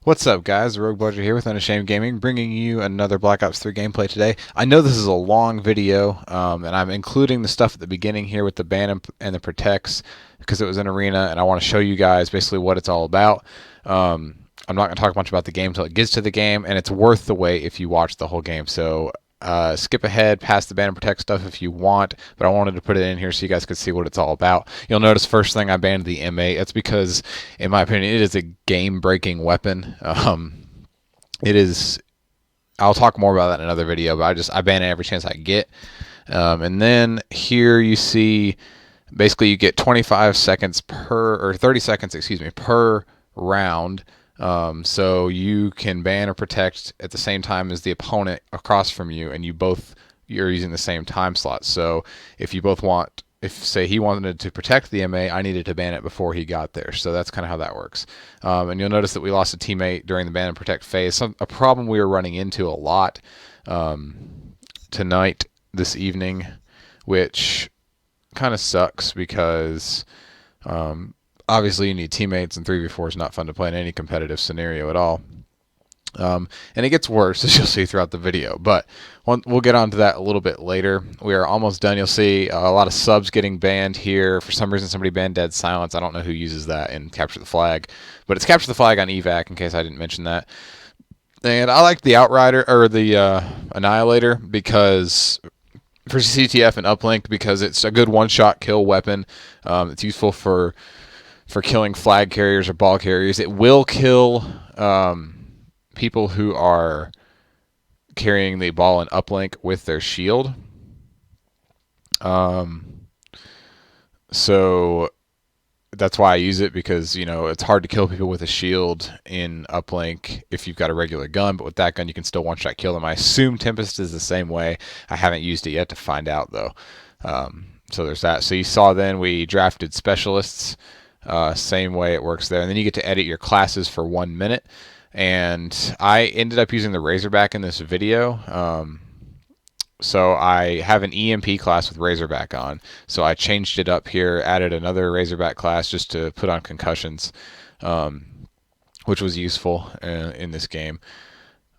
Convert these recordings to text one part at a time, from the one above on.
What's up, guys? Rogue Bludger here with Unashamed Gaming, bringing you another Black Ops 3 gameplay today. I know this is a long video, and I'm including the stuff at the beginning here with the ban and the protects because it was an arena, and I want to show you guys basically what it's all about. I'm not going to talk much about the game until it gets to the game, and it's worth the wait if you watch the whole game. So skip ahead past the ban and protect stuff if you want, but I wanted to put it in here so you guys could see what it's all about. You'll notice first thing I banned the M8. That's because, in my opinion, it is a game-breaking weapon. It is. I'll talk more about that in another video, but I ban it every chance I get. And then here you see, basically you get 25 seconds or 30 seconds, excuse me, per round. So you can ban or protect at the same time as the opponent across from you, and you're using the same time slot. So if you both want, if say he wanted to protect the MA, I needed to ban it before he got there. So that's kind of how that works. And you'll notice that we lost a teammate during the ban and protect phase. A problem we were running into a lot tonight, this evening, which kind of sucks because obviously you need teammates, and 3v4 is not fun to play in any competitive scenario at all. And it gets worse, as you'll see throughout the video, but we'll get onto that a little bit later. We are almost done. You'll see a lot of subs getting banned here. For some reason, somebody banned Dead Silence. I don't know who uses that in Capture the Flag, but it's Capture the Flag on evac, in case I didn't mention that. And I like the Outrider, or the Annihilator, because for CTF and uplink, because it's a good one-shot kill weapon. It's useful for killing flag carriers or ball carriers. It will kill people who are carrying the ball and uplink with their shield. So that's why I use it, because it's hard to kill people with a shield in uplink if you've got a regular gun, but with that gun you can still one-shot kill them. I assume Tempest is the same way. I haven't used it yet to find out, though. So there's that. So you saw then we drafted specialists. Same way it works there. And then you get to edit your classes for 1 minute. And I ended up using the Razorback in this video. So I have an EMP class with Razorback on. So I changed it up here, added another Razorback class just to put on concussions, which was useful in this game.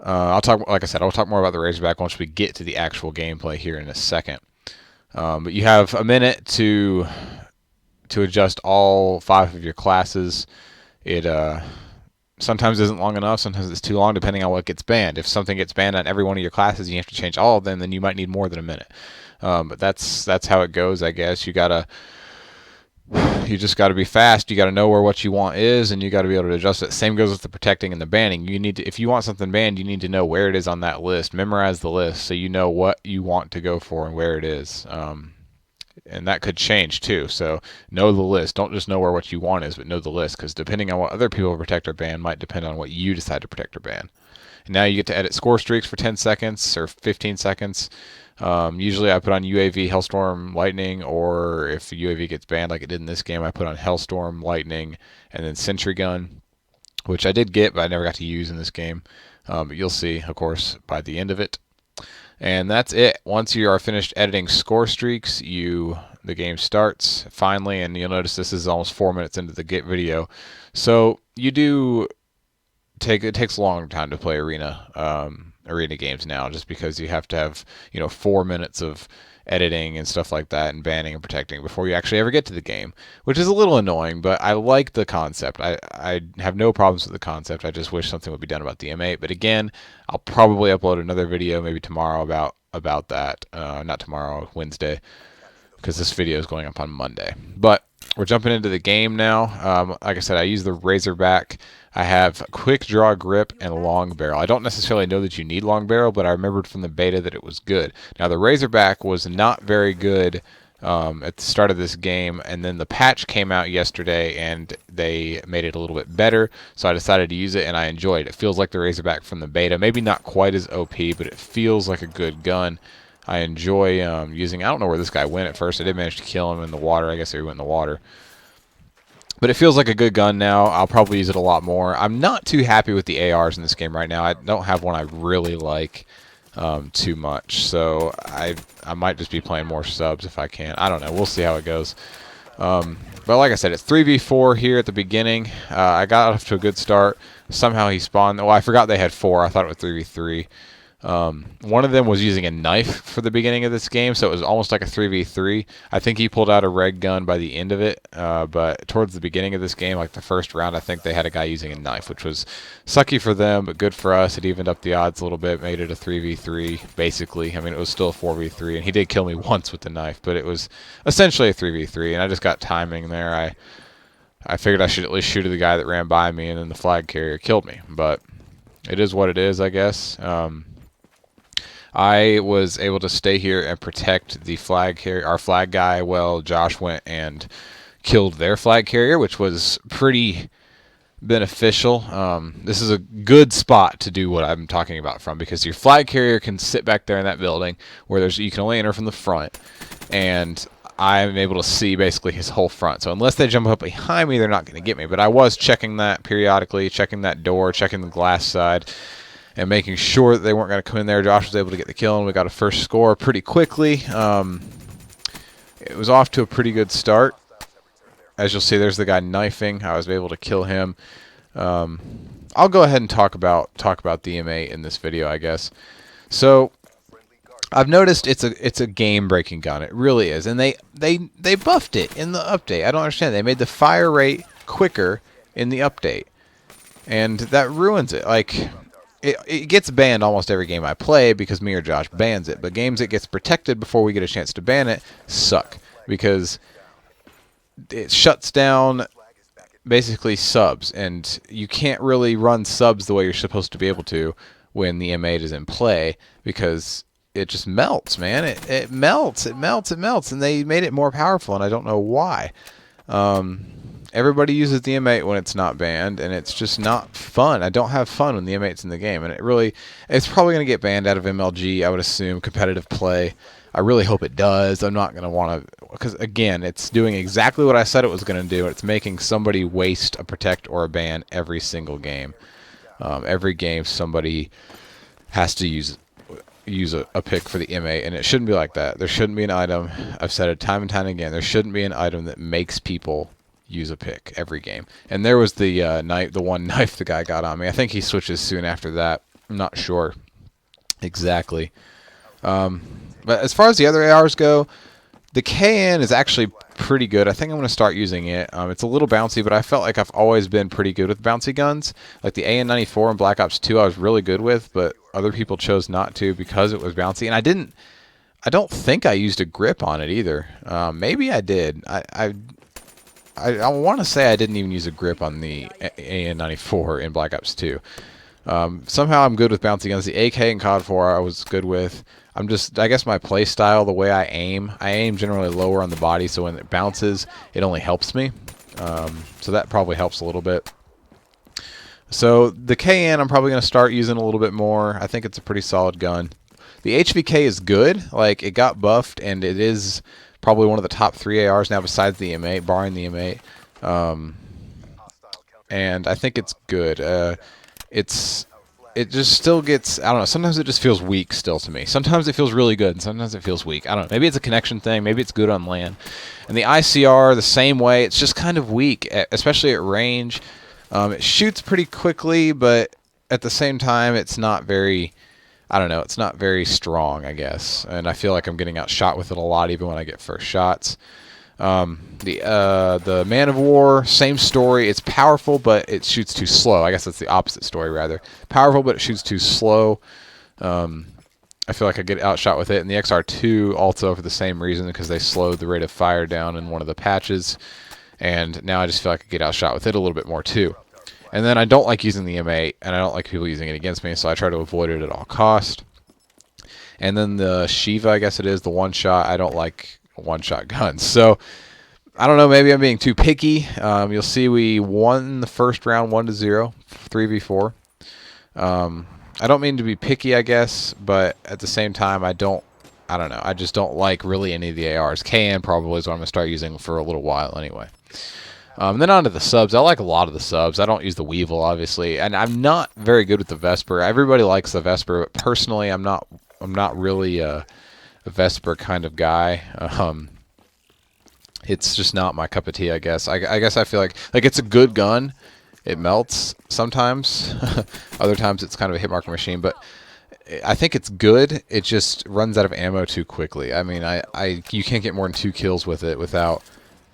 Like I said, I'll talk more about the Razorback once we get to the actual gameplay here in a second. But you have a minute to adjust all 5 of your classes. It sometimes isn't long enough, sometimes it's too long, depending on what gets banned. If something gets banned on every one of your classes and you have to change all of them, then you might need more than a minute. But that's how it goes, I guess. You just gotta be fast. You gotta know where what you want is, and you gotta be able to adjust it. Same goes with the protecting and the banning. If you want something banned, you need to know where it is on that list. Memorize the list so you know what you want to go for and where it is. And that could change too. So know the list. Don't just know where what you want is, but know the list, because depending on what other people protect or ban might depend on what you decide to protect or ban. And now you get to edit score streaks for 10 seconds or 15 seconds. Usually I put on UAV, Hellstorm, Lightning, or if the UAV gets banned like it did in this game, I put on Hellstorm, Lightning, and then Sentry Gun, which I did get, but I never got to use in this game. But you'll see, of course, by the end of it. And that's it. Once you are finished editing score streaks, the game starts finally, and you'll notice this is almost 4 minutes into the video. So it takes a long time to play arena games now, just because you have to have 4 minutes of editing and stuff like that, and banning and protecting before you actually ever get to the game, which is a little annoying, but I like the concept. I have no problems with the concept. I just wish something would be done about the M8. But again, I'll probably upload another video maybe tomorrow about that. Not tomorrow, Wednesday, because this video is going up on Monday. But we're jumping into the game now. Like I said, I use the Razorback. I have quick draw grip and long barrel. I don't necessarily know that you need long barrel, but I remembered from the beta that it was good. Now the Razorback was not very good at the start of this game, and then the patch came out yesterday and they made it a little bit better, so I decided to use it, and I enjoyed it. It feels like the Razorback from the beta. Maybe not quite as OP, but it feels like a good gun. I enjoy using. I don't know where this guy went at first. I did manage to kill him in the water. I guess he went in the water. But it feels like a good gun now. I'll probably use it a lot more. I'm not too happy with the ARs in this game right now. I don't have one I really like too much. So I might just be playing more subs if I can. I don't know. We'll see how it goes. But like I said, it's 3v4 here at the beginning. I got off to a good start. Somehow he spawned. Well, I forgot they had 4. I thought it was 3v3. One of them was using a knife for the beginning of this game, so it was almost like a 3v3. I think he pulled out a red gun by the end of it, but towards the beginning of this game, like the first round, I think they had a guy using a knife, which was sucky for them, but good for us. It evened up the odds a little bit, made it a 3v3, basically. I mean, it was still a 4v3, and he did kill me once with the knife, but it was essentially a 3v3, and I just got timing there. I figured I should at least shoot at the guy that ran by me, and then the flag carrier killed me, but it is what it is, I guess. I was able to stay here and protect the flag carrier, our flag guy, while Josh went and killed their flag carrier, which was pretty beneficial. This is a good spot to do what I'm talking about from, because your flag carrier can sit back there in that building where you can only enter from the front, and I'm able to see basically his whole front. So unless they jump up behind me, they're not going to get me. But I was checking that periodically, checking that door, checking the glass side, and making sure that they weren't going to come in there. Josh was able to get the kill, and we got a first score pretty quickly. It was off to a pretty good start. As you'll see, there's the guy knifing. I was able to kill him. I'll go ahead and talk about the M8 in this video, I guess. So I've noticed it's a game-breaking gun. It really is, and they buffed it in the update. I don't understand. They made the fire rate quicker in the update, and that ruins it. Like, it gets banned almost every game I play because me or Josh bans it. But games that gets protected before we get a chance to ban it suck, because it shuts down basically subs, and you can't really run subs the way you're supposed to be able to when the M8 is in play, because it just melts, man. It melts, and they made it more powerful, and I don't know why. Everybody uses the M8 when it's not banned, and it's just not fun. I don't have fun when the M8's in the game, and it's probably going to get banned out of MLG, I would assume, competitive play. I really hope it does. I'm not going to want to, because again, it's doing exactly what I said it was going to do. It's making somebody waste a protect or a ban every single game. Every game somebody has to use a pick for the M8, and it shouldn't be like that. There shouldn't be an item. I've said it time and time again. There shouldn't be an item that makes people use a pick every game. And there was the one knife the guy got on me. I think he switches soon after that. I'm not sure exactly. But as far as the other ARs go, the KN is actually pretty good. I think I'm going to start using it. It's a little bouncy, but I felt like I've always been pretty good with bouncy guns. Like the AN-94 in Black Ops 2 I was really good with, but other people chose not to because it was bouncy. And I don't think I used a grip on it either. Maybe I did. I want to say I didn't even use a grip on the AN-94 in Black Ops 2. Somehow I'm good with bouncy guns. The AK and COD 4 I was good with. I guess my play style, the way I aim generally lower on the body, so when it bounces, it only helps me. So that probably helps a little bit. So the KN I'm probably going to start using a little bit more. I think it's a pretty solid gun. The HVK is good. Like, it got buffed, and it is probably one of the top 3 ARs now besides the M8, barring the M8. And I think it's good. It just still gets, I don't know, sometimes it just feels weak still to me. Sometimes it feels really good, and sometimes it feels weak. I don't know, maybe it's a connection thing, maybe it's good on LAN. And the ICR, the same way, it's just kind of weak, especially at range. It shoots pretty quickly, but at the same time, it's not very, I don't know, it's not very strong, I guess. And I feel like I'm getting outshot with it a lot, even when I get first shots. The Man of War, same story. It's powerful, but it shoots too slow. I guess that's the opposite story, rather. Powerful, but it shoots too slow. I feel like I get outshot with it. And the XR2 also for the same reason, because they slowed the rate of fire down in one of the patches. And now I just feel like I get outshot with it a little bit more, too. And then I don't like using the M8, and I don't like people using it against me, so I try to avoid it at all cost. And then the Shiva, I guess it is, the one-shot. I don't like one-shot guns. So, I don't know, maybe I'm being too picky. You'll see we won the first round 1-0, 3v4. I don't mean to be picky, I guess, but at the same time, I don't know. I just don't like really any of the ARs. KN probably is what I'm going to start using for a little while anyway. Then on to the subs. I like a lot of the subs. I don't use the Weevil, obviously, and I'm not very good with the Vesper. Everybody likes the Vesper, but personally, I'm not really a Vesper kind of guy. It's just not my cup of tea, I guess. I guess I feel like it's a good gun. It melts sometimes. Other times it's kind of a hit marker machine, but I think it's good. It just runs out of ammo too quickly. I mean, you can't get more than 2 kills with it without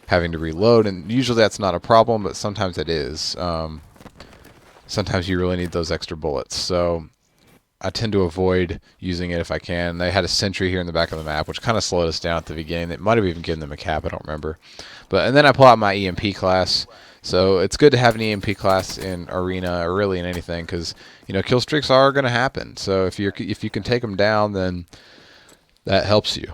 having to reload, and usually that's not a problem, but sometimes it is. Sometimes you really need those extra bullets. So I tend to avoid using it if I can. They had a sentry here in the back of the map, which kind of slowed us down at the beginning. It might have even given them a cap. I don't remember. And then I pull out my EMP class. So it's good to have an EMP class in arena or really in anything, because kill streaks are going to happen. So if you can take them down, then that helps you.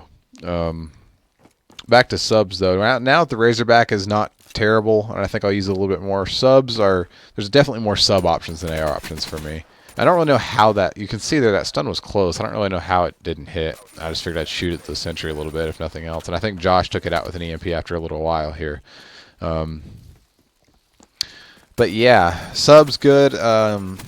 Back to subs though. Now the Razorback is not terrible, and I think I'll use it a little bit more. There's definitely more sub options than AR options for me. I don't really know how that. You can see there that stun was close. I don't really know how it didn't hit. I just figured I'd shoot at the sentry a little bit, if nothing else. And I think Josh took it out with an EMP after a little while here. But yeah, subs good. I'm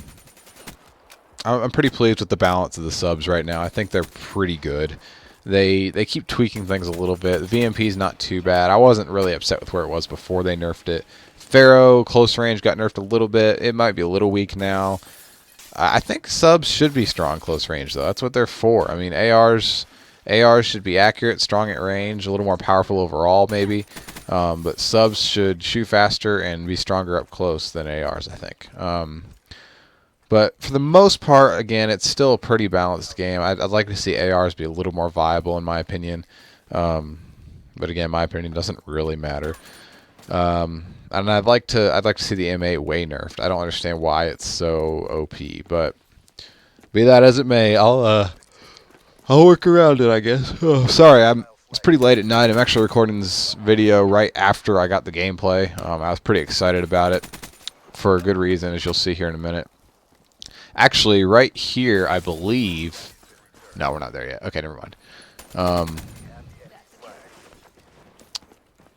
pretty pleased with the balance of the subs right now. I think they're pretty good. They keep tweaking things a little bit. The VMP is not too bad. I wasn't really upset with where it was before they nerfed it. Pharaoh close range got nerfed a little bit. It might be a little weak now. I think subs should be strong close range though. That's what they're for. I mean, ARs should be accurate, strong at range, a little more powerful overall maybe. But subs should shoot faster and be stronger up close than ARs, I think. But for the most part, again, it's still a pretty balanced game. I'd like to see ARs be a little more viable, in my opinion. But again, my opinion doesn't really matter. And I'd like to see the M8 way nerfed. I don't understand why it's so OP, but be that as it may, I'll work around it, I guess. Oh, sorry, it's pretty late at night. I'm actually recording this video right after I got the gameplay. I was pretty excited about it for a good reason, as you'll see here in a minute. Actually, right here, I believe. No, we're not there yet. Okay, never mind.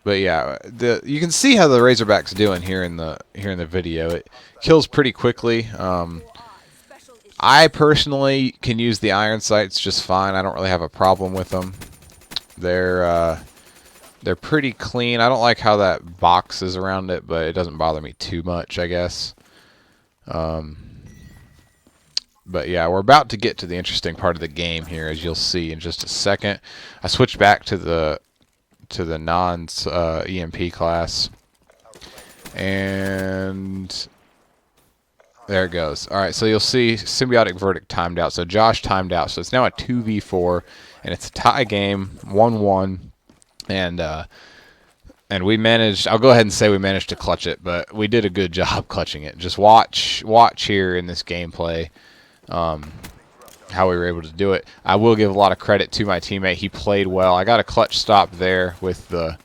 But yeah, you can see how the Razorback's doing here in the video. It kills pretty quickly. I personally can use the iron sights just fine. I don't really have a problem with them. They're pretty clean. I don't like how that box is around it, but it doesn't bother me too much, I guess. But yeah, we're about to get to the interesting part of the game here, as you'll see in just a second. I switched back to the non-EMP class, and there it goes. All right, so you'll see Symbiotic Verdict timed out. So Josh timed out. So it's now a 2v4, and it's a tie game, 1-1, and we managed. I'll go ahead and say we managed to clutch it, but we did a good job clutching it. Just watch here in this gameplay. How we were able to do it. I will give a lot of credit to my teammate. He played well. I got a clutch stop there with the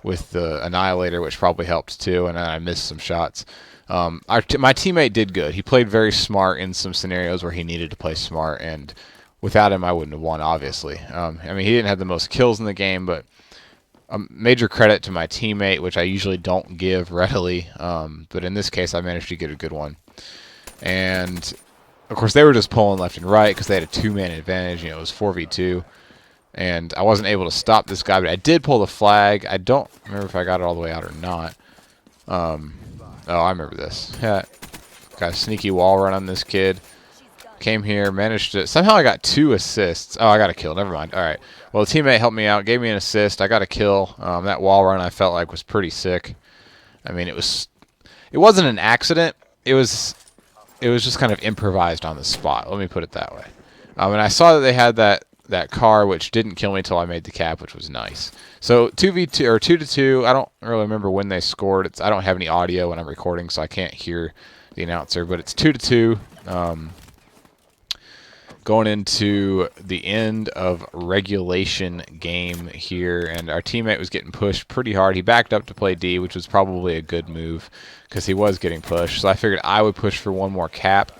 Annihilator, which probably helped too, and I missed some shots. My teammate did good. He played very smart in some scenarios where he needed to play smart, and without him, I wouldn't have won, obviously. I mean, he didn't have the most kills in the game, but major credit to my teammate, which I usually don't give readily, but in this case, I managed to get a good one. And of course, they were just pulling left and right because they had a 2-man advantage. It was 4v2. And I wasn't able to stop this guy, but I did pull the flag. I don't remember if I got it all the way out or not. Oh, I remember this. Yeah, got a sneaky wall run on this kid. Came here, managed to... Somehow I got 2 assists. Oh, I got a kill. Never mind. All right. Well, the teammate helped me out, gave me an assist. I got a kill. That wall run I felt like was pretty sick. I mean, it wasn't an accident. It was just kind of improvised on the spot. Let me put it that way. And I saw that they had that car, which didn't kill me until I made the cap, which was nice. So 2v2 or 2-2. I don't really remember when they scored. I don't have any audio when I'm recording, so I can't hear the announcer. But it's 2-2. Going into the end of regulation game here, and our teammate was getting pushed pretty hard. He backed up to play D, which was probably a good move because he was getting pushed. So I figured I would push for one more cap,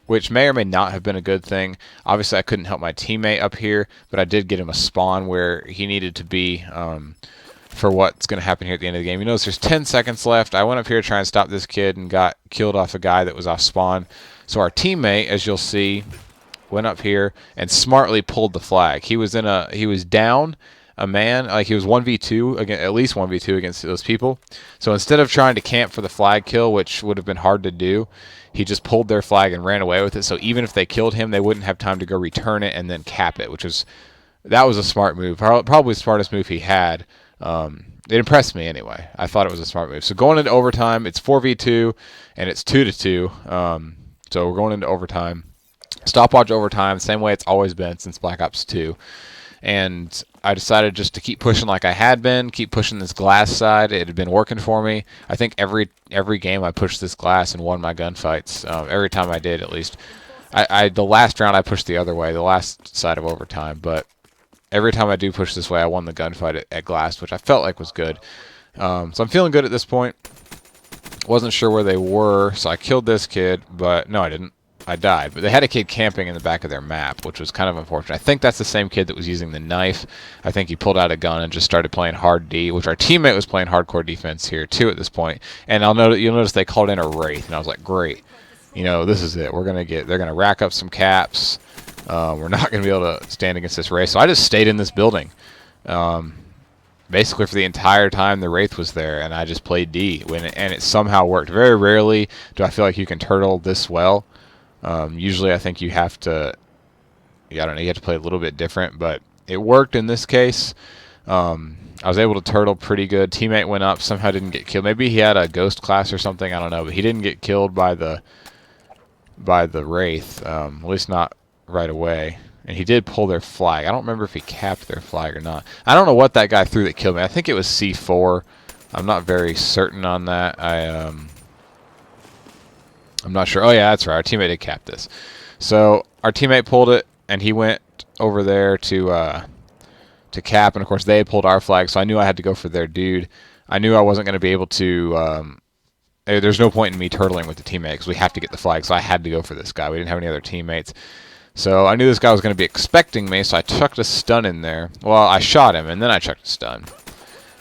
which may or may not have been a good thing. Obviously, I couldn't help my teammate up here, but I did get him a spawn where he needed to be for what's going to happen here at the end of the game. You notice there's 10 seconds left. I went up here to try and stop this kid and got killed off a guy that was off spawn. So our teammate, as you'll see, went up here and smartly pulled the flag. He was down, a man. Like he was 1v2 against, at least 1v2 against those people. So instead of trying to camp for the flag kill, which would have been hard to do, he just pulled their flag and ran away with it. So even if they killed him, they wouldn't have time to go return it and then cap it, that was a smart move. Probably the smartest move he had. It impressed me anyway. I thought it was a smart move. So going into overtime, it's 4v2 and it's 2-2. So we're going into overtime. Stopwatch overtime, same way it's always been since Black Ops 2. And I decided just to keep pushing like I had been, keep pushing this glass side. It had been working for me. I think every game I pushed this glass and won my gunfights. Every time I did, at least. The last round I pushed the other way, the last side of overtime. But every time I do push this way, I won the gunfight at glass, which I felt like was good. So I'm feeling good at this point. Wasn't sure where they were, so I killed this kid, but no, I didn't. I died. But they had a kid camping in the back of their map, which was kind of unfortunate. I think that's the same kid that was using the knife. I think he pulled out a gun and just started playing hard D, which our teammate was playing hardcore defense here too at this point. And you'll notice they called in a Wraith, and I was like, great. You know, this is it. They're gonna rack up some caps. We're not gonna be able to stand against this Wraith. So I just stayed in this building. Basically for the entire time the Wraith was there, and I just played D, and it somehow worked. Very rarely do I feel like you can turtle this well. Usually I think you have to, I don't know, you have to play a little bit different, but it worked in this case. I was able to turtle pretty good. Teammate went up, somehow didn't get killed. Maybe he had a ghost class or something, I don't know, but he didn't get killed by the Wraith, at least not right away. And he did pull their flag. I don't remember if he capped their flag or not. I don't know what that guy threw that killed me. I think it was C4. I'm not very certain on that. I'm not sure. Oh yeah, that's right. Our teammate did cap this. So our teammate pulled it, and he went over there to cap. And of course, they had pulled our flag, so I knew I had to go for their dude. I knew I wasn't going to be able to. There's no point in me turtling with the teammate because we have to get the flag. So I had to go for this guy. We didn't have any other teammates. So I knew this guy was going to be expecting me, so I chucked a stun in there. Well, I shot him, and then I chucked a stun.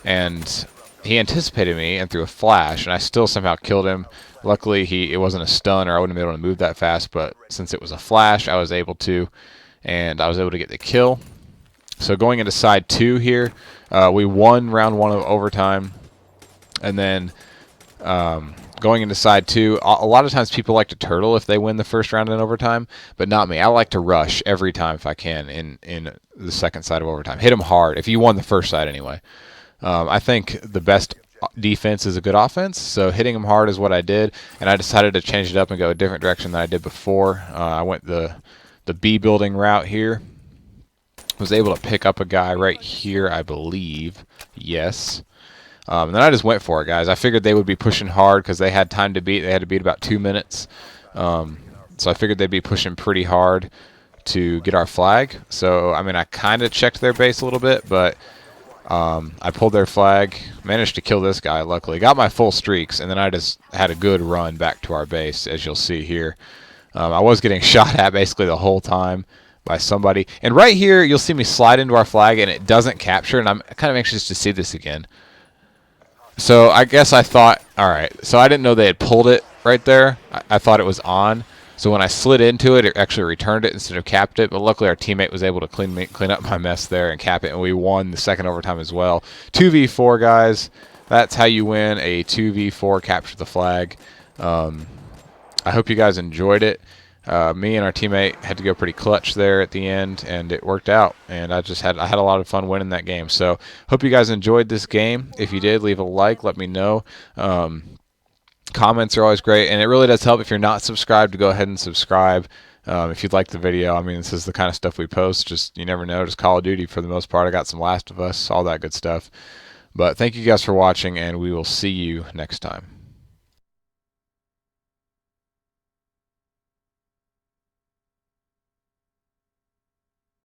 And he anticipated me and threw a flash, and I still somehow killed him. Luckily, it wasn't a stun, or I wouldn't have been able to move that fast, but since it was a flash, I was able to, and I was able to get the kill. So going into side 2 here, we won round 1 of overtime, and then going into side 2, a lot of times people like to turtle if they win the first round in overtime, but not me. I like to rush every time if I can in the second side of overtime. Hit them hard, if you won the first side anyway. I think the best defense is a good offense, so hitting them hard is what I did, and I decided to change it up and go a different direction than I did before. I went the B building route here. Was able to pick up a guy right here, I believe. Yes. And then I just went for it, guys. I figured they would be pushing hard because they had time to beat. They had to beat about 2 minutes. So I figured they'd be pushing pretty hard to get our flag. So, I mean, I kind of checked their base a little bit, but I pulled their flag, managed to kill this guy, luckily. Got my full streaks, and then I just had a good run back to our base, as you'll see here. I was getting shot at basically the whole time by somebody. And right here, you'll see me slide into our flag, and it doesn't capture, and I'm kind of anxious to see this again. So I guess I thought, all right, so I didn't know they had pulled it right there. I thought it was on. So when I slid into it, it actually returned it instead of capped it. But luckily our teammate was able to clean up my mess there and cap it, and we won the second overtime as well. 2v4, guys. That's how you win a 2v4 capture the flag. I hope you guys enjoyed it. Me and our teammate had to go pretty clutch there at the end, and it worked out. And I had a lot of fun winning that game. So hope you guys enjoyed this game. If you did, leave a like. Let me know. Comments are always great, and it really does help if you're not subscribed to go ahead and subscribe. If you'd like the video, I mean, this is the kind of stuff we post. Just, you never know, just Call of Duty for the most part. I got some Last of Us, all that good stuff. But thank you guys for watching, and we will see you next time.